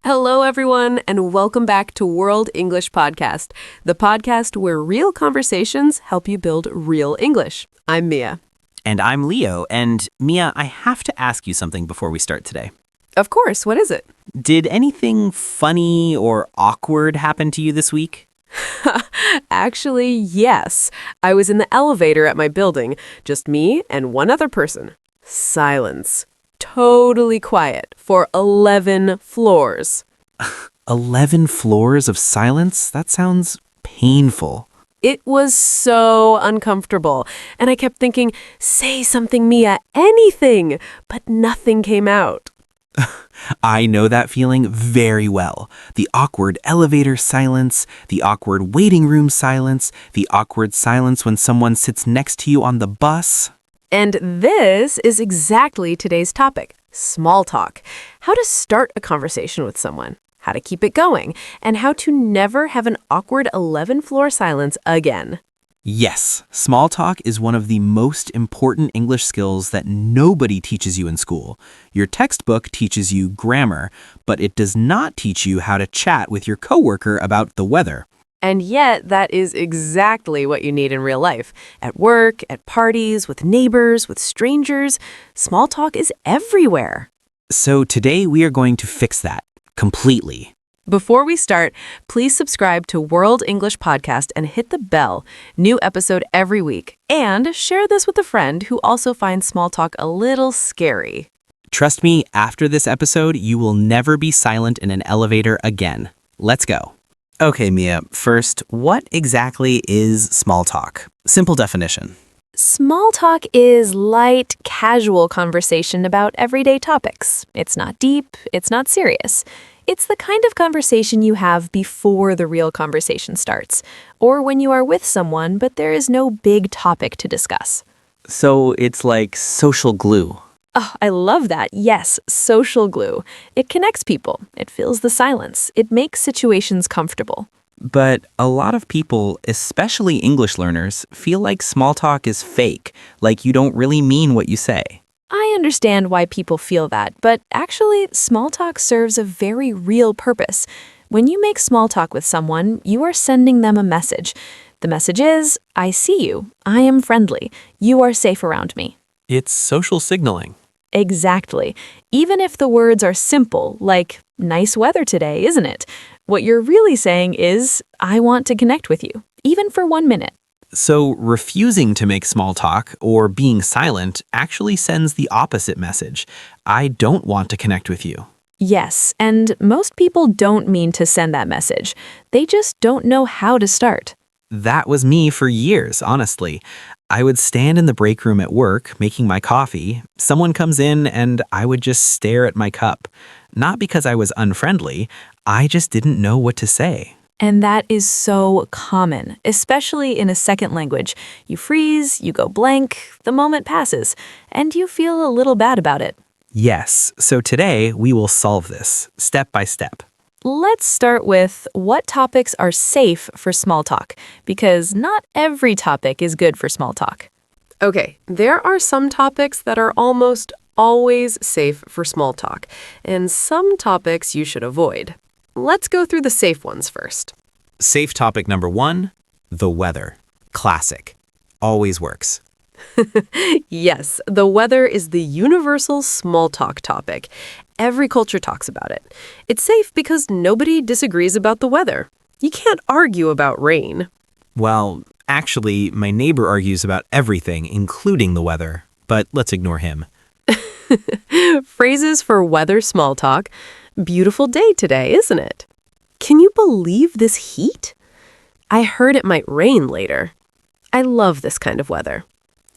Hello, everyone, and welcome back to World English Podcast, the podcast where real conversations help you build real English. I'm Mia. And I'm Leo. And Mia, I have to ask you something before we start today. Of course, what is it? Did anything funny or awkward happen to you this week? Actually, yes. I was in the elevator at my building, just me and one other person. Silence. Totally quiet for 11 floors. 11 floors of silence? That sounds painful. It was so uncomfortable, and I kept thinking, say something, Mia, anything, but nothing came out. I know that feeling very well. The awkward elevator silence, the awkward waiting room silence, the awkward silence when someone sits next to you on the bus. And this is exactly today's topic, small talk. How to start a conversation with someone, how to keep it going, and how to never have an awkward 11-floor silence again. Yes, small talk is one of the most important English skills that nobody teaches you in school. Your textbook teaches you grammar, but it does not teach you how to chat with your coworker about the weather. And yet, that is exactly what you need in real life. At work, at parties, with neighbors, with strangers, small talk is everywhere. So today we are going to fix that completely. Before we start, please subscribe to World English Podcast and hit the bell. New episode every week. And share this with a friend who also finds small talk a little scary. Trust me, after this episode, you will never be silent in an elevator again. Let's go. Okay, Mia, first, what exactly is small talk? Simple definition. Small talk is light, casual conversation about everyday topics. It's not deep, it's not serious. It's the kind of conversation you have before the real conversation starts, or when you are with someone but there is no big topic to discuss. So it's like social glue. Oh, I love that. Yes, social glue. It connects people. It fills the silence. It makes situations comfortable. But a lot of people, especially English learners, feel like small talk is fake, like you don't really mean what you say. I understand why people feel that, but actually, small talk serves a very real purpose. When you make small talk with someone, you are sending them a message. The message is, I see you. I am friendly. You are safe around me. It's social signaling. Exactly. Even if the words are simple, like, nice weather today, isn't it? What you're really saying is, I want to connect with you, even for 1 minute. So refusing to make small talk or being silent actually sends the opposite message. I don't want to connect with you. Yes, and most people don't mean to send that message. They just don't know how to start. That was me for years, honestly. I would stand in the break room at work making my coffee. Someone comes in and I would just stare at my cup. Not because I was unfriendly, I just didn't know what to say. And that is so common, especially in a second language. You freeze, you go blank, the moment passes, and you feel a little bad about it. Yes, so today we will solve this, step by step. Let's start with what topics are safe for small talk, because not every topic is good for small talk. Okay, there are some topics that are almost always safe for small talk, and some topics you should avoid. Let's go through the safe ones first. Safe topic number 1, the weather. Classic. Always works. Yes, the weather is the universal small talk topic. Every culture talks about it. It's safe because nobody disagrees about the weather. You can't argue about rain. Well, actually, my neighbor argues about everything, including the weather. But let's ignore him. Phrases for weather small talk. Beautiful day today, isn't it? Can you believe this heat? I heard it might rain later. I love this kind of weather.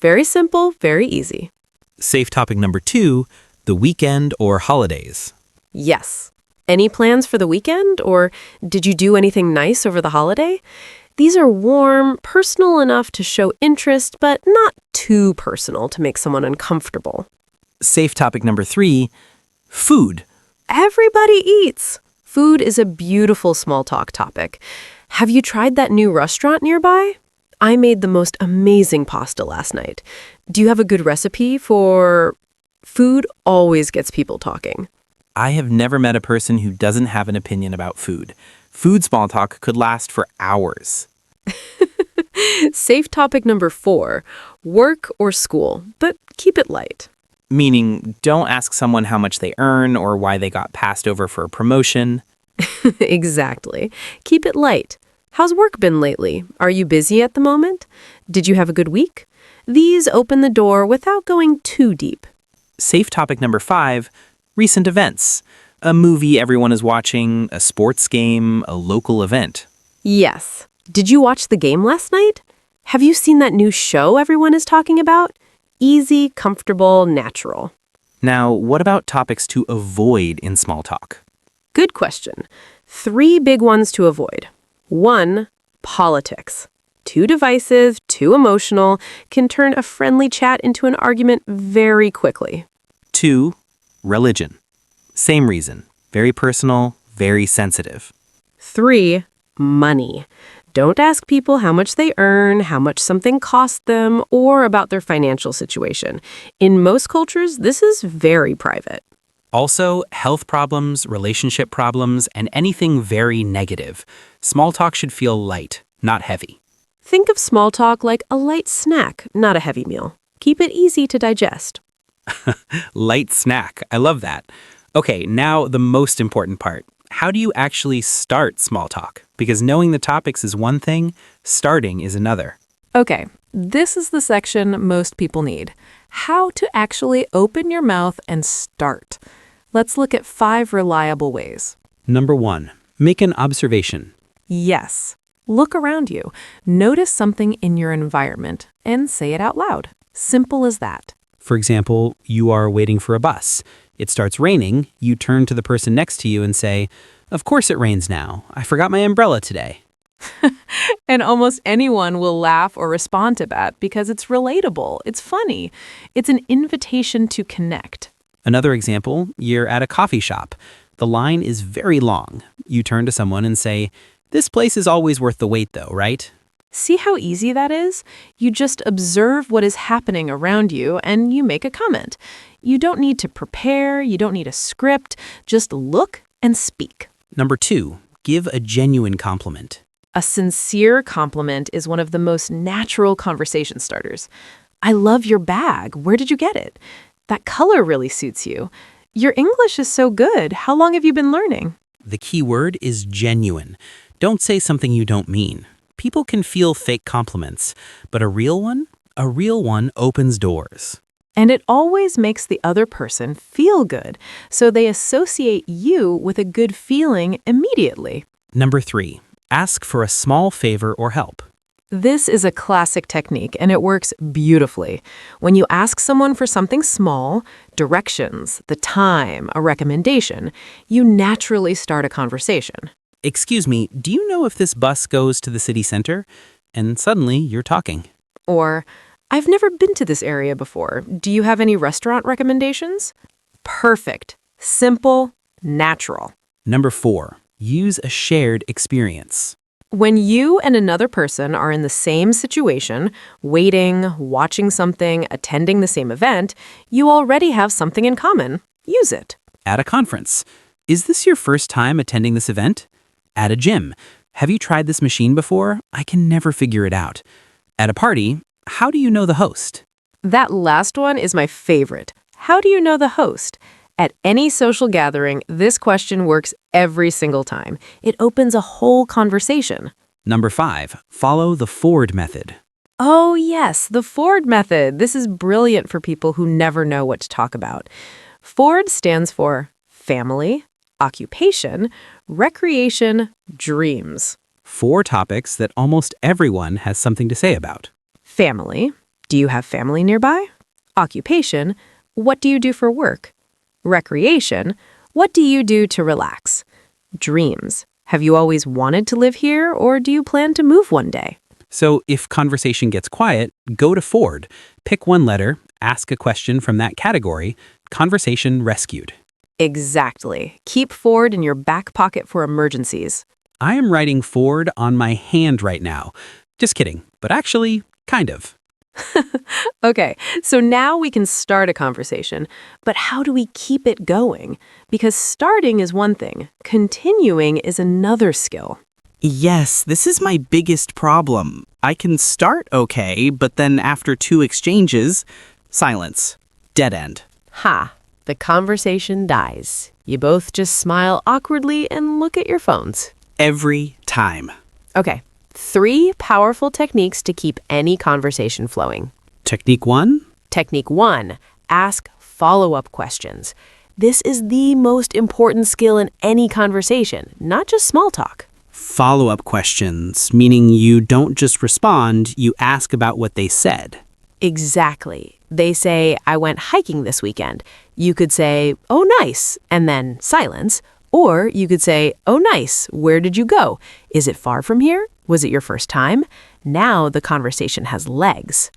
Very simple, very easy. Safe topic number 2, the weekend or holidays. Yes. Any plans for the weekend? Or did you do anything nice over the holiday? These are warm, personal enough to show interest, but not too personal to make someone uncomfortable. Safe topic number 3, food. Everybody eats. Food is a beautiful small talk topic. Have you tried that new restaurant nearby? I made the most amazing pasta last night. Do you have a good recipe for... Food always gets people talking. I have never met a person who doesn't have an opinion about food. Food small talk could last for hours. Safe topic number 4, work or school, but keep it light. Meaning, don't ask someone how much they earn or why they got passed over for a promotion. Exactly. Keep it light. How's work been lately? Are you busy at the moment? Did you have a good week? These open the door without going too deep. Safe topic number 5, recent events. A movie everyone is watching, a sports game, a local event. Yes. Did you watch the game last night? Have you seen that new show everyone is talking about? Easy, comfortable, natural. Now, what about topics to avoid in small talk? Good question. 3 big ones to avoid. 1, politics. Too divisive, too emotional, can turn a friendly chat into an argument very quickly. 2, religion. Same reason. Very personal, very sensitive. 3, money. Don't ask people how much they earn, how much something cost them, or about their financial situation. In most cultures, this is very private. Also, health problems, relationship problems, and anything very negative. Small talk should feel light, not heavy. Think of small talk like a light snack, not a heavy meal. Keep it easy to digest. Light snack. I love that. Okay, now the most important part. How do you actually start small talk? Because knowing the topics is one thing, starting is another. Okay, this is the section most people need. How to actually open your mouth and start. Let's look at 5 reliable ways. Number 1, make an observation. Yes. Look around you. Notice something in your environment and say it out loud. Simple as that. For example, you are waiting for a bus. It starts raining. You turn to the person next to you and say, "Of course it rains now. I forgot my umbrella today." And almost anyone will laugh or respond to that because it's relatable. It's funny. It's an invitation to connect. Another example, you're at a coffee shop. The line is very long. You turn to someone and say, "This place is always worth the wait though, right?" See how easy that is? You just observe what is happening around you and you make a comment. You don't need to prepare, you don't need a script, just look and speak. Number 2, give a genuine compliment. A sincere compliment is one of the most natural conversation starters. I love your bag. Where did you get it? That color really suits you. Your English is so good. How long have you been learning? The key word is genuine. Don't say something you don't mean. People can feel fake compliments, but a real one opens doors. And it always makes the other person feel good, so they associate you with a good feeling immediately. Number 3, ask for a small favor or help. This is a classic technique, and it works beautifully. When you ask someone for something small, directions, the time, a recommendation, you naturally start a conversation. "Excuse me, do you know if this bus goes to the city center?" And suddenly you're talking. Or, I've never been to this area before. Do you have any restaurant recommendations? Perfect. Simple, natural. Number 4, use a shared experience. When you and another person are in the same situation, waiting, watching something, attending the same event, you already have something in common. Use it. At a conference, "Is this your first time attending this event?" At a gym, "Have you tried this machine before? I can never figure it out." At a party, "How do you know the host?" That last one is my favorite. How do you know the host? At any social gathering, this question works every single time. It opens a whole conversation. Number 5, follow the Ford method. Oh, yes, the Ford method. This is brilliant for people who never know what to talk about. Ford stands for family, occupation, recreation, dreams. 4 topics that almost everyone has something to say about. Family. Do you have family nearby? Occupation. What do you do for work? Recreation. What do you do to relax? Dreams. Have you always wanted to live here, or do you plan to move one day? So if conversation gets quiet, go to Ford. Pick one letter, ask a question from that category. Conversation rescued. Exactly. Keep Ford in your back pocket for emergencies. I am writing Ford on my hand right now. Just kidding, but actually, kind of. Okay, so now we can start a conversation, but how do we keep it going? Because starting is one thing, continuing is another skill. Yes, this is my biggest problem. I can start okay, but then after 2 exchanges, silence. Dead end. Ha, the conversation dies. You both just smile awkwardly and look at your phones. Every time. Okay, 3 powerful techniques to keep any conversation flowing. Technique 1? Technique 1, ask follow-up questions. This is the most important skill in any conversation, not just small talk. Follow-up questions, meaning you don't just respond, you ask about what they said. Exactly. They say, I went hiking this weekend. You could say, oh, nice, and then silence. Or you could say, oh, nice, where did you go? Is it far from here? Was it your first time? Now the conversation has legs.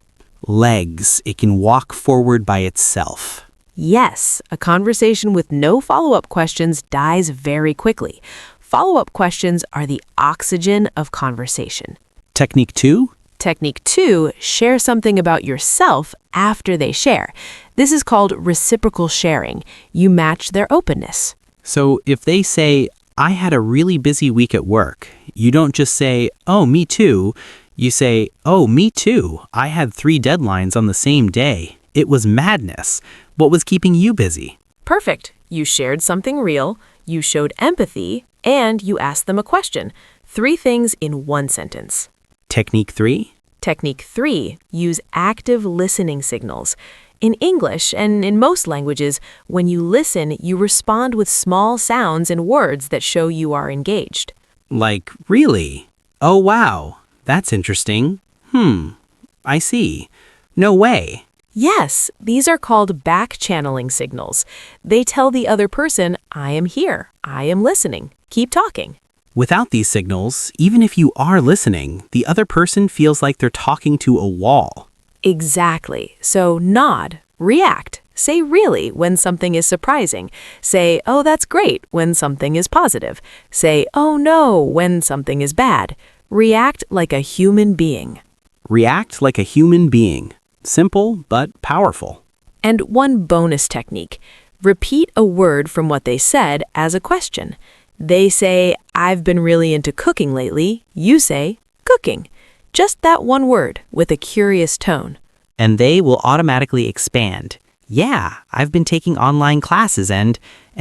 Legs. It can walk forward by itself. Yes, a conversation with no follow-up questions dies very quickly. Follow-up questions are the oxygen of conversation. Technique 2? Technique 2, share something about yourself after they share. This is called reciprocal sharing. You match their openness. So if they say, I had a really busy week at work, you don't just say, oh, me too. You say, oh, me too. I had 3 deadlines on the same day. It was madness. What was keeping you busy? Perfect. You shared something real, you showed empathy, and you asked them a question. 3 things in one sentence. Technique 3? Technique 3, use active listening signals. In English and in most languages, when you listen, you respond with small sounds and words that show you are engaged. Like, really? Oh, wow. That's interesting. I see. No way. Yes, these are called back-channeling signals. They tell the other person, I am here, I am listening, keep talking. Without these signals, even if you are listening, the other person feels like they're talking to a wall. Exactly. So nod, react, say really when something is surprising. Say, oh, that's great when something is positive. Say, oh no, when something is bad. React like a human being. React like a human being. Simple, but powerful. And one bonus technique. Repeat a word from what they said as a question. They say, I've been really into cooking lately. You say, cooking. Just that one word with a curious tone. And they will automatically expand. Yeah, I've been taking online classes and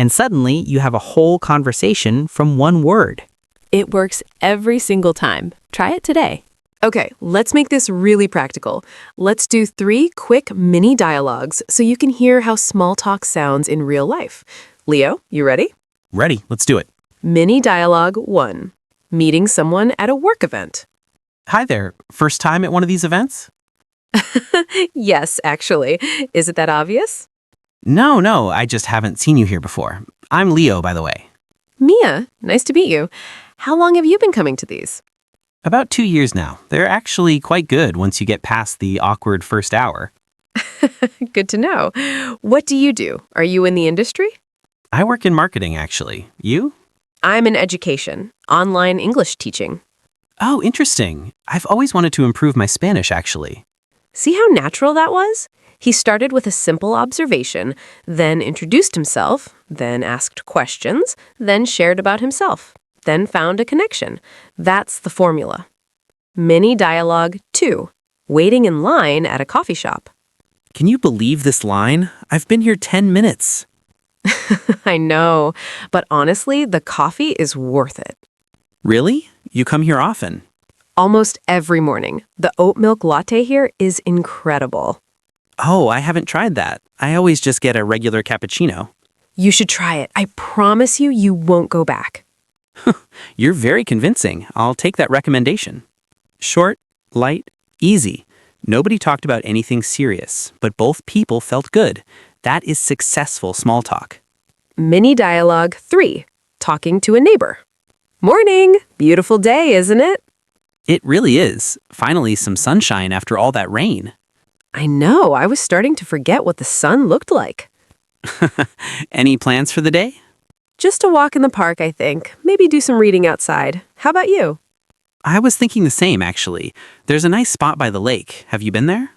suddenly you have a whole conversation from one word. It works every single time. Try it today. Okay, let's make this really practical. Let's do 3 quick mini dialogues so you can hear how small talk sounds in real life. Leo, you ready? Ready, let's do it. Mini dialogue 1. Meeting someone at a work event. Hi there, first time at one of these events? Yes, actually. Is it that obvious? No, I just haven't seen you here before. I'm Leo, by the way. Mia, nice to meet you. How long have you been coming to these? About 2 years now. They're actually quite good once you get past the awkward first hour. Good to know. What do you do? Are you in the industry? I work in marketing, actually. You? I'm in education, online English teaching. Oh, interesting. I've always wanted to improve my Spanish, actually. See how natural that was? He started with a simple observation, then introduced himself, then asked questions, then shared about himself, then found a connection. That's the formula. Mini dialogue 2. Waiting in line at a coffee shop. Can you believe this line? I've been here 10 minutes. I know, but honestly, the coffee is worth it. Really? You come here often? Almost every morning. The oat milk latte here is incredible. Oh, I haven't tried that. I always just get a regular cappuccino. You should try it. I promise you, you won't go back. You're very convincing. I'll take that recommendation. Short, light, easy. Nobody talked about anything serious, but both people felt good. That is successful small talk. Mini dialogue 3. Talking to a neighbor. Morning! Beautiful day, isn't it? It really is. Finally, some sunshine after all that rain. I know. I was starting to forget what the sun looked like. Any plans for the day? Just a walk in the park, I think. Maybe do some reading outside. How about you? I was thinking the same, actually. There's a nice spot by the lake. Have you been there?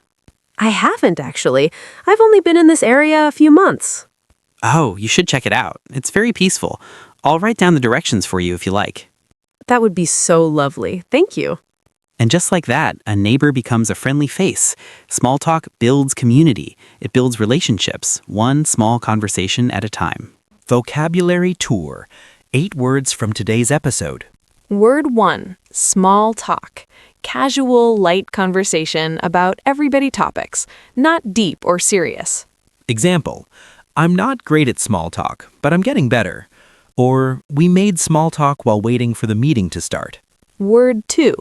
I haven't, actually. I've only been in this area a few months. Oh, you should check it out. It's very peaceful. I'll write down the directions for you if you like. That would be so lovely. Thank you. And just like that, a neighbor becomes a friendly face. Small talk builds community. It builds relationships, one small conversation at a time. Vocabulary Tour. 8 words from today's episode. Word 1, small talk. Casual, light conversation about everyday topics, not deep or serious. Example, I'm not great at small talk, but I'm getting better. Or, we made small talk while waiting for the meeting to start. Word 2,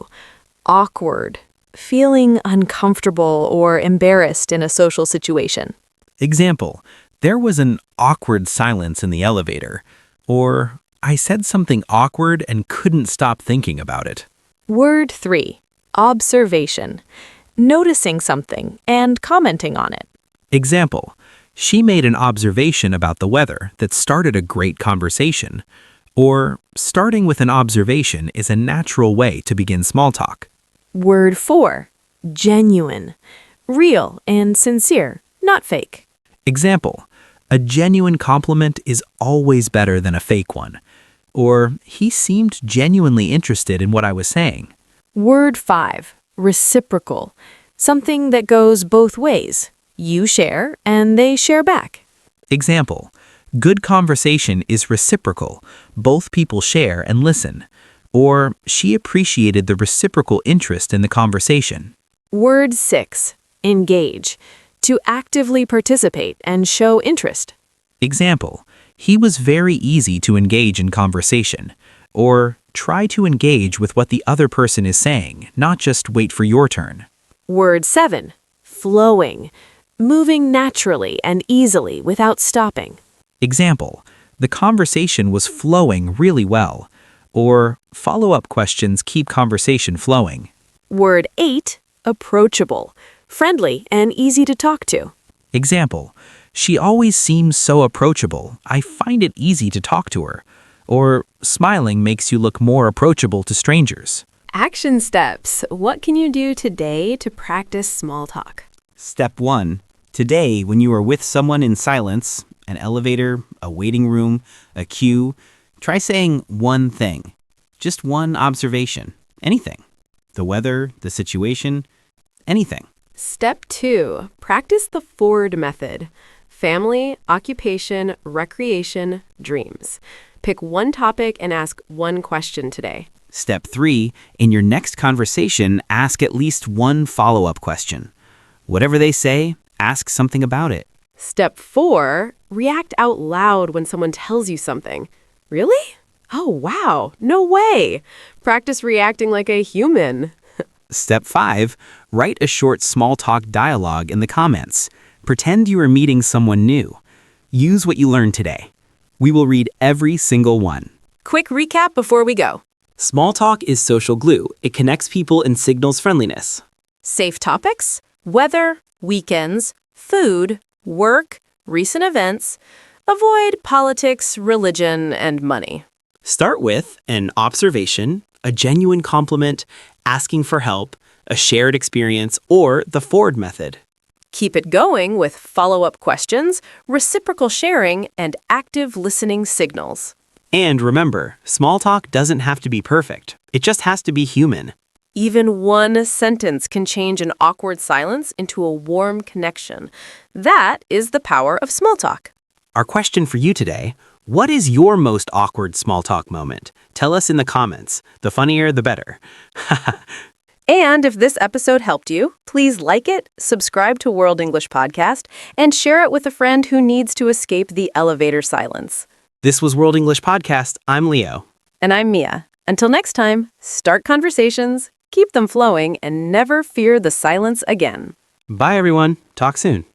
awkward. Feeling uncomfortable or embarrassed in a social situation. Example, there was an awkward silence in the elevator. Or, I said something awkward and couldn't stop thinking about it. Word 3, observation. Noticing something and commenting on it. Example, she made an observation about the weather that started a great conversation. Or, starting with an observation is a natural way to begin small talk. Word 4, genuine. Real and sincere, not fake. Example, a genuine compliment is always better than a fake one. Or, he seemed genuinely interested in what I was saying. Word 5, reciprocal. Something that goes both ways. You share and they share back. Example, good conversation is reciprocal. Both people share and listen. Or, she appreciated the reciprocal interest in the conversation. Word 6, engage. To actively participate and show interest. Example, he was very easy to engage in conversation. Or, try to engage with what the other person is saying, not just wait for your turn. Word 7, flowing. Moving naturally and easily without stopping. Example, the conversation was flowing really well. Or, follow-up questions keep conversation flowing. Word 8, approachable. Friendly and easy to talk to. Example, she always seems so approachable. I find it easy to talk to her. Or, smiling makes you look more approachable to strangers. Action steps. What can you do today to practice small talk? Step 1. Today, when you are with someone in silence, an elevator, a waiting room, a queue, try saying one thing. Just one observation. Anything. The weather, the situation, anything. Step 2. Practice the Ford method. Family, occupation, recreation, dreams. Pick one topic and ask one question today. Step 3. In your next conversation, ask at least one follow-up question. Whatever they say, ask something about it. Step 4. React out loud when someone tells you something. Really? Oh, wow. No way. Practice reacting like a human. Step 5. Write a short small talk dialogue in the comments. Pretend you are meeting someone new. Use what you learned today. We will read every single one. Quick recap before we go. Small talk is social glue. It connects people and signals friendliness. Safe topics, weather, weekends, food, work, recent events. Avoid politics, religion, and money. Start with an observation, a genuine compliment, asking for help, a shared experience, or the Ford method. Keep it going with follow-up questions, reciprocal sharing, and active listening signals. And remember, small talk doesn't have to be perfect. It just has to be human. Even one sentence can change an awkward silence into a warm connection. That is the power of small talk. Our question for you today, what is your most awkward small talk moment? Tell us in the comments. The funnier, the better. And if this episode helped you, please like it, subscribe to World English Podcast, and share it with a friend who needs to escape the elevator silence. This was World English Podcast. I'm Leo. And I'm Mia. Until next time, start conversations, keep them flowing, and never fear the silence again. Bye, everyone. Talk soon.